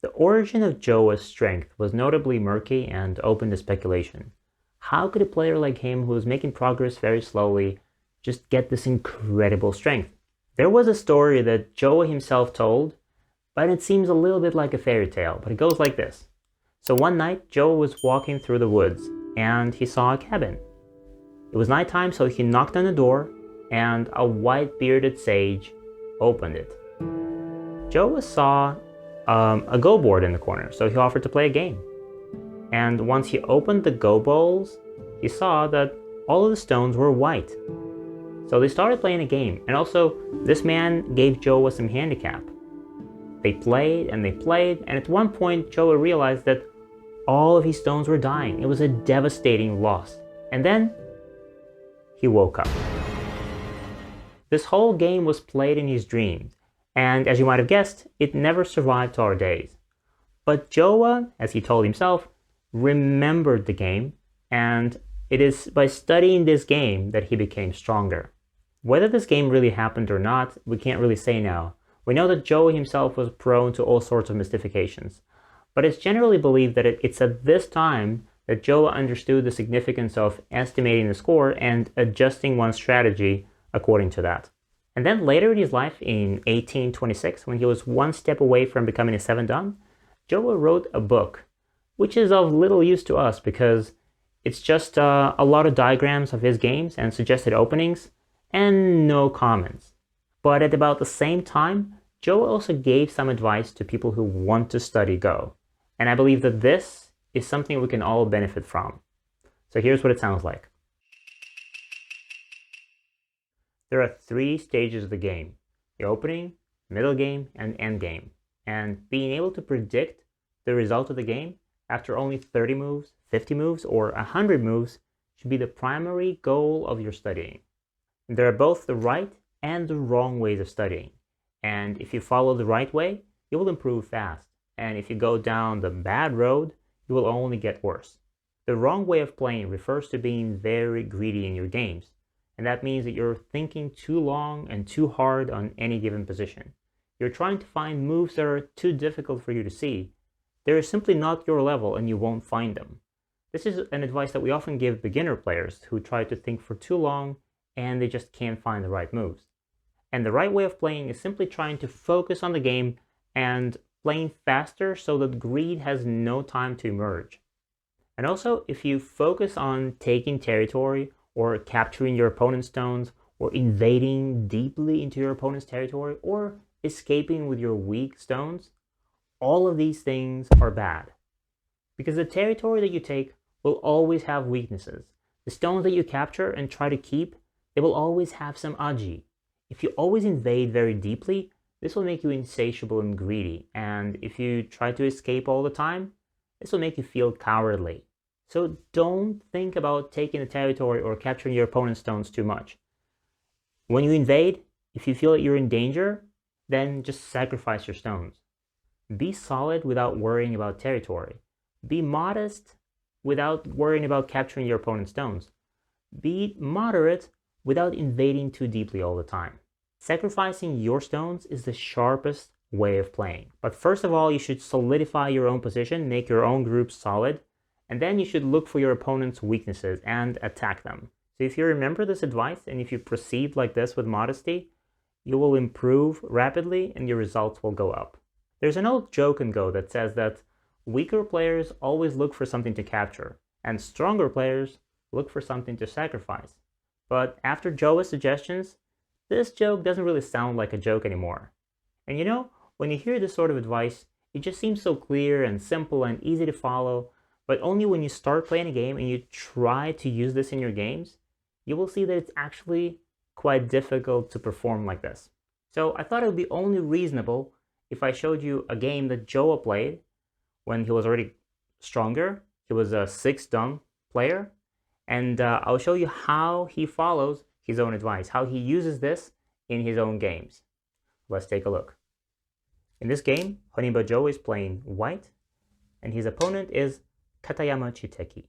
The origin of Jowa's strength was notably murky and open to speculation. How could a player like him, who was making progress very slowly, just get this incredible strength? There was a story that Jowa himself told, but it seems a little bit like a fairy tale, but it goes like this. So one night, Jowa was walking through the woods, and he saw a cabin. It was nighttime, so he knocked on the door, and a white-bearded sage opened it. Jowa saw a go board in the corner, so he offered to play a game. And once he opened the go bowls, he saw that all of the stones were white. So they started playing a game, and also this man gave Jowa some handicap. They played, and at one point Jowa realized that all of his stones were dying. It was a devastating loss. And then he woke up. This whole game was played in his dreams, and as you might have guessed, it never survived to our days. But Jowa, as he told himself, remembered the game, and it is by studying this game that he became stronger. Whether this game really happened or not, we can't really say now. We know that Jowa himself was prone to all sorts of mystifications, but it's generally believed that it's at this time that Jowa understood the significance of estimating the score and adjusting one's strategy according to that. And then later in his life, in 1826, when he was one step away from becoming a 7-dan, Jowa wrote a book, which is of little use to us because it's just a lot of diagrams of his games and suggested openings, and no comments. But at about the same time, Jowa also gave some advice to people who want to study Go. And I believe that this is something we can all benefit from. So here's what it sounds like. There are 3 stages of the game: the opening, middle game, and end game. And being able to predict the result of the game after only 30 moves, 50 moves, or 100 moves should be the primary goal of your studying. There are both the right and the wrong ways of studying. And if you follow the right way, you will improve fast. And if you go down the bad road, you will only get worse. The wrong way of playing refers to being very greedy in your games. And that means that you're thinking too long and too hard on any given position. You're trying to find moves that are too difficult for you to see. They're simply not your level and you won't find them. This is an advice that we often give beginner players who try to think for too long and they just can't find the right moves. And the right way of playing is simply trying to focus on the game and playing faster so that greed has no time to emerge. And also, if you focus on taking territory or capturing your opponent's stones or invading deeply into your opponent's territory or escaping with your weak stones, all of these things are bad. Because the territory that you take will always have weaknesses. The stones that you capture and try to keep, they will always have some aji. If you always invade very deeply, this will make you insatiable and greedy. And if you try to escape all the time, this will make you feel cowardly. So don't think about taking a territory or capturing your opponent's stones too much. When you invade, if you feel that you're in danger, then just sacrifice your stones. Be solid without worrying about territory. Be modest without worrying about capturing your opponent's stones. Be moderate without invading too deeply all the time. Sacrificing your stones is the sharpest way of playing. But first of all, you should solidify your own position, make your own group solid, and then you should look for your opponent's weaknesses and attack them. So if you remember this advice and if you proceed like this with modesty, you will improve rapidly and your results will go up. There's an old joke in Go that says that weaker players always look for something to capture, and stronger players look for something to sacrifice. But after Jowa's suggestions, this joke doesn't really sound like a joke anymore. And you know, when you hear this sort of advice, it just seems so clear and simple and easy to follow, but only when you start playing a game and you try to use this in your games, you will see that it's actually quite difficult to perform like this. So I thought it would be only reasonable if I showed you a game that Jowa played when he was already stronger. He was a 6-dan player, and I'll show you how he follows his own advice, how he uses this in his own games. Let's take a look. In this game, Honinbo Jowa is playing white, and his opponent is Katayama Chiteki.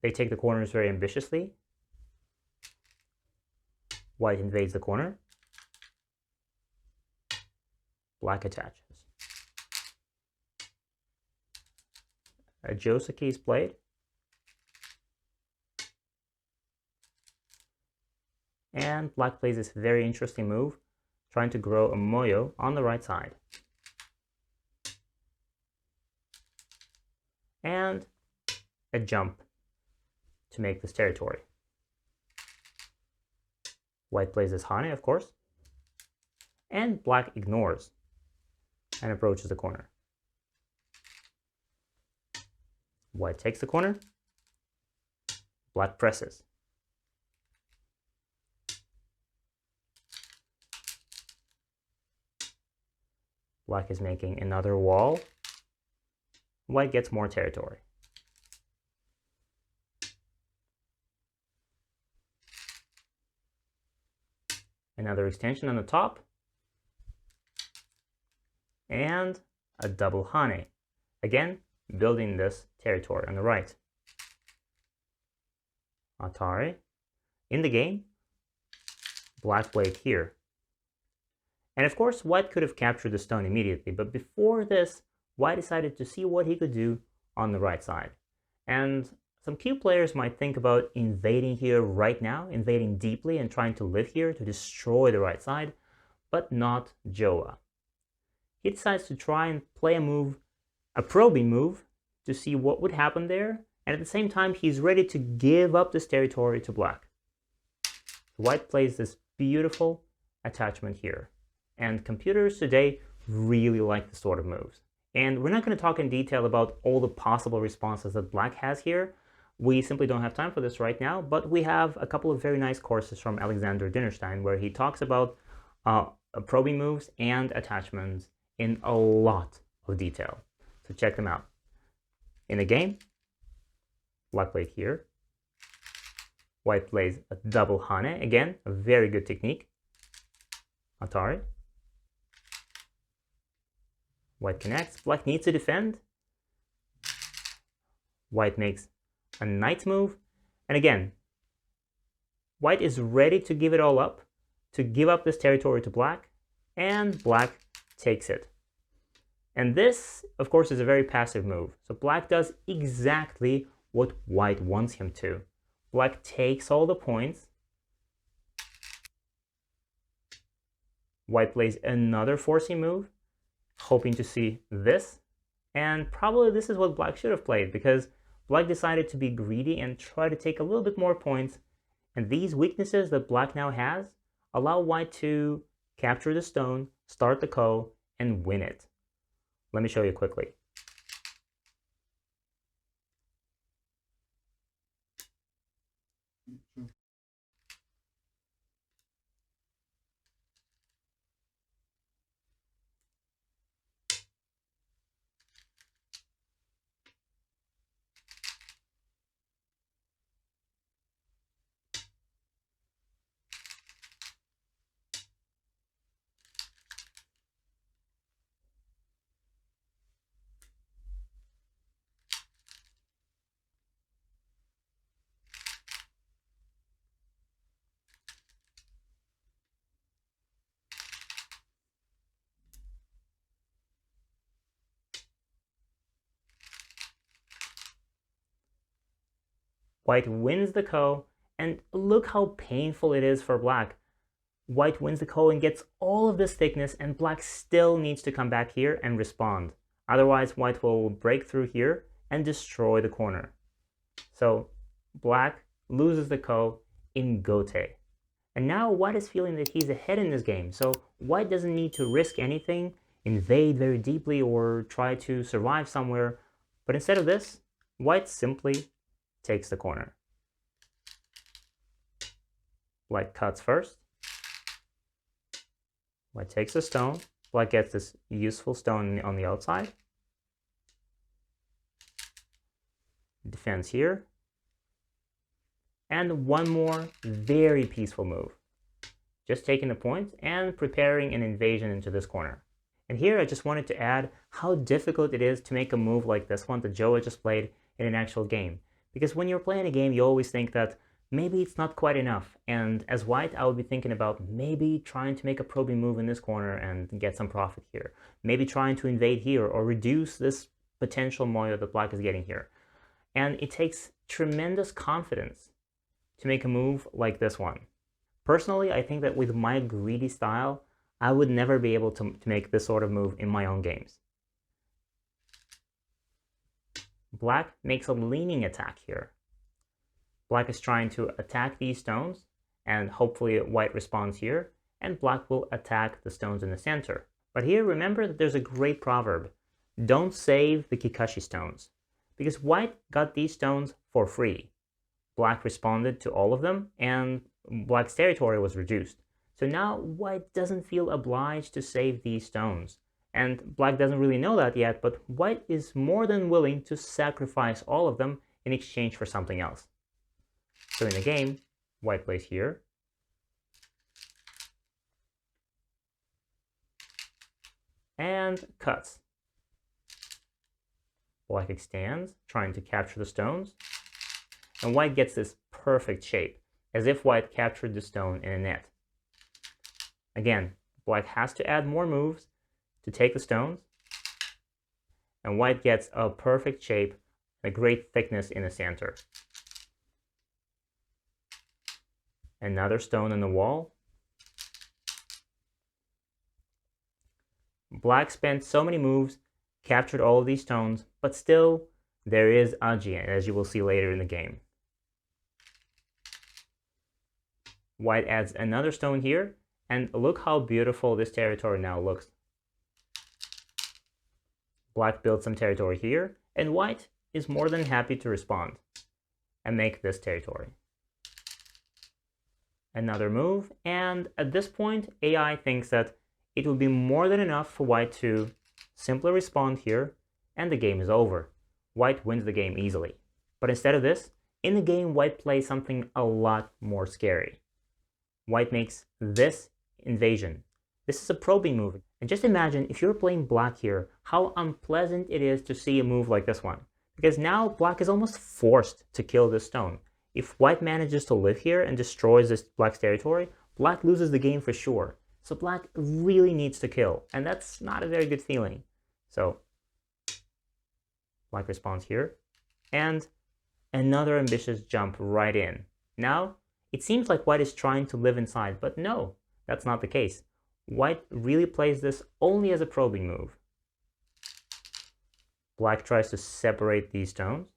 They take the corners very ambitiously. White invades the corner. Black attaches. A Joseki is played. And black plays this very interesting move, trying to grow a moyo on the right side. And a jump to make this territory. White plays this Hane, of course. And black ignores and approaches the corner. White takes the corner. Black presses. Black is making another wall. White gets more territory. Another extension on the top. And a double Hane. Again, building this territory on the right. Atari. In the game, black played here. And of course, white could have captured the stone immediately, but before this, white decided to see what he could do on the right side. And some key players might think about invading here right now, invading deeply and trying to live here to destroy the right side, but not Jowa. He decides to try and play a move, a probing move, to see what would happen there, and at the same time he's ready to give up this territory to black. White plays this beautiful attachment here, and computers today really like this sort of moves. And we're not going to talk in detail about all the possible responses that black has here. We simply don't have time for this right now, but we have a couple of very nice courses from Alexander Dinnerstein where he talks about probing moves and attachments in a lot of detail. So check them out. In the game, black played here. White plays a double Hane. Again, a very good technique. Atari. White connects. Black needs to defend. White makes a knight move. And again, white is ready to give it all up, to give up this territory to black, and black takes it. And this, of course, is a very passive move. So black does exactly what white wants him to. Black takes all the points. White plays another forcing move, hoping to see this. And probably this is what black should have played, because black decided to be greedy and try to take a little bit more points. And these weaknesses that black now has allow white to capture the stone, start the ko, and win it. Let me show you quickly. White wins the ko, and look how painful it is for black. White wins the ko and gets all of this thickness, and black still needs to come back here and respond. Otherwise, white will break through here and destroy the corner. So black loses the ko in gote. And now white is feeling that he's ahead in this game, so white doesn't need to risk anything, invade very deeply, or try to survive somewhere. But instead of this, white simply takes the corner. White cuts first. White takes a stone. Black gets this useful stone on the outside. Defends here. And one more very peaceful move. Just taking the points and preparing an invasion into this corner. And here I just wanted to add how difficult it is to make a move like this one that Jowa just played in an actual game. Because when you're playing a game, you always think that maybe it's not quite enough. And as white, I would be thinking about maybe trying to make a probing move in this corner and get some profit here. Maybe trying to invade here or reduce this potential moyo that black is getting here. And it takes tremendous confidence to make a move like this one. Personally, I think that with my greedy style, I would never be able to make this sort of move in my own games. Black makes a leaning attack here. Black is trying to attack these stones, and hopefully white responds here, and black will attack the stones in the center. But here, remember that there's a great proverb. Don't save the Kikashi stones, because white got these stones for free. Black responded to all of them, and black's territory was reduced. So now white doesn't feel obliged to save these stones. And black doesn't really know that yet, but white is more than willing to sacrifice all of them in exchange for something else. So in the game, white plays here. And cuts. Black extends, trying to capture the stones. And white gets this perfect shape, as if white captured the stone in a net. Again, black has to add more moves to take the stones, and white gets a perfect shape, a great thickness in the center. Another stone in the wall. Black spent so many moves, captured all of these stones, but still there is Aji, as you will see later in the game. White adds another stone here, and look how beautiful this territory now looks. Black builds some territory here, and white is more than happy to respond and make this territory. Another move, and at this point, AI thinks that it will be more than enough for white to simply respond here, and the game is over. White wins the game easily. But instead of this, in the game, white plays something a lot more scary. White makes this invasion. This is a probing move. And just imagine if you're playing black here, how unpleasant it is to see a move like this one. Because now black is almost forced to kill this stone. If white manages to live here and destroys this black's territory, black loses the game for sure. So black really needs to kill, and that's not a very good feeling. So black responds here, and another ambitious jump right in. Now, it seems like white is trying to live inside, but no, that's not the case. White really plays this only as a probing move. Black tries to separate these stones.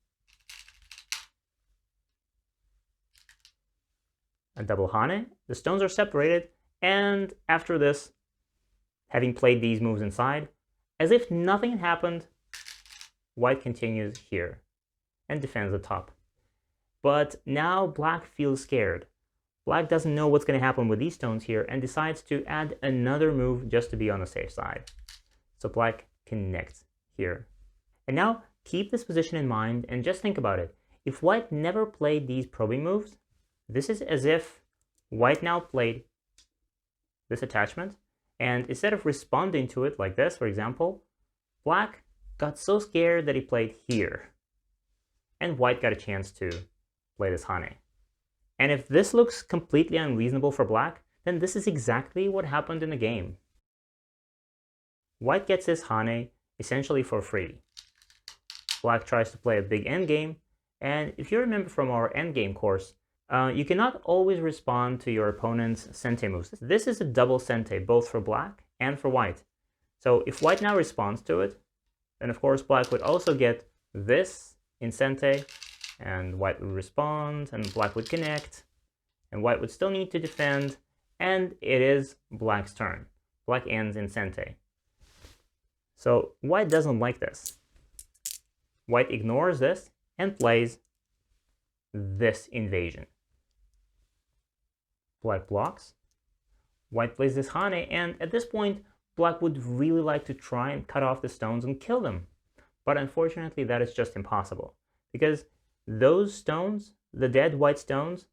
A double Hane. The stones are separated, and after this, having played these moves inside, as if nothing happened, white continues here and defends the top. But now black feels scared. Black doesn't know what's going to happen with these stones here and decides to add another move just to be on the safe side. So black connects here. And now keep this position in mind and just think about it. If white never played these probing moves, this is as if white now played this attachment, and instead of responding to it like this, for example, black got so scared that he played here, and white got a chance to play this Hane. And if this looks completely unreasonable for black, then this is exactly what happened in the game. White gets his Hane essentially for free. Black tries to play a big endgame, and if you remember from our endgame course, you cannot always respond to your opponent's sente moves. This is a double sente, both for black and for white. So if white now responds to it, then of course black would also get this in sente, and white would respond, and black would connect, and white would still need to defend, and it is black's turn. Black ends in sente. So white doesn't like this. White ignores this and plays this invasion. Black blocks. White plays this Hane, and at this point, black would really like to try and cut off the stones and kill them. But unfortunately, that is just impossible. Because those stones, the dead white stones,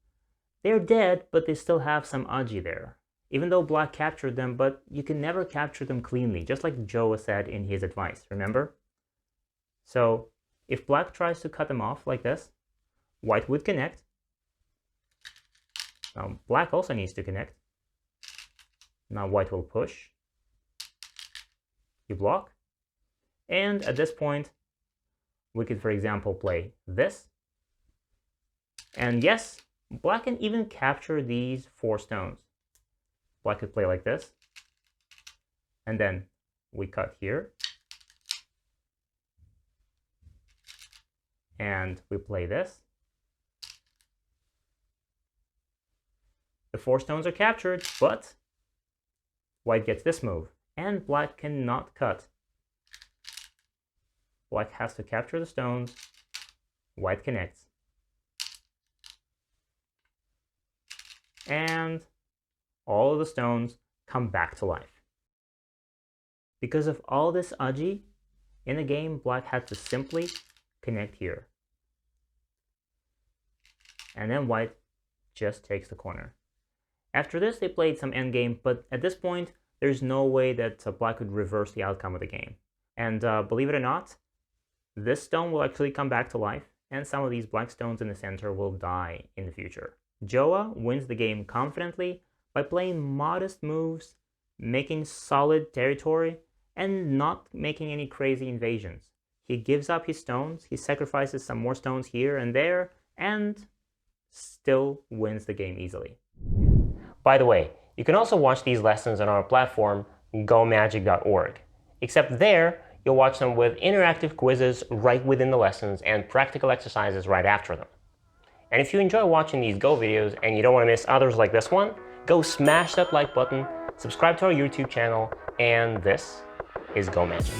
they're dead, but they still have some Aji there. Even though black captured them, but you can never capture them cleanly, just like Jowa said in his advice, remember? So if black tries to cut them off like this, white would connect. Now black also needs to connect. Now white will push. You block. And at this point, we could, for example, play this. And yes, black can even capture these 4 stones. Black could play like this. And then we cut here. And we play this. The 4 stones are captured, but white gets this move. And black cannot cut. Black has to capture the stones. White connects. And all of the stones come back to life. Because of all this aji, in the game, black had to simply connect here. And then white just takes the corner. After this, they played some endgame, but at this point, there's no way that black could reverse the outcome of the game. And believe it or not, this stone will actually come back to life, and some of these black stones in the center will die in the future. Jowa wins the game confidently by playing modest moves, making solid territory, and not making any crazy invasions. He gives up his stones, he sacrifices some more stones here and there, and still wins the game easily. By the way, you can also watch these lessons on our platform, gomagic.org. Except there, you'll watch them with interactive quizzes right within the lessons and practical exercises right after them. And if you enjoy watching these Go videos and you don't want to miss others like this one, go smash that like button, subscribe to our YouTube channel, and this is Go Magic.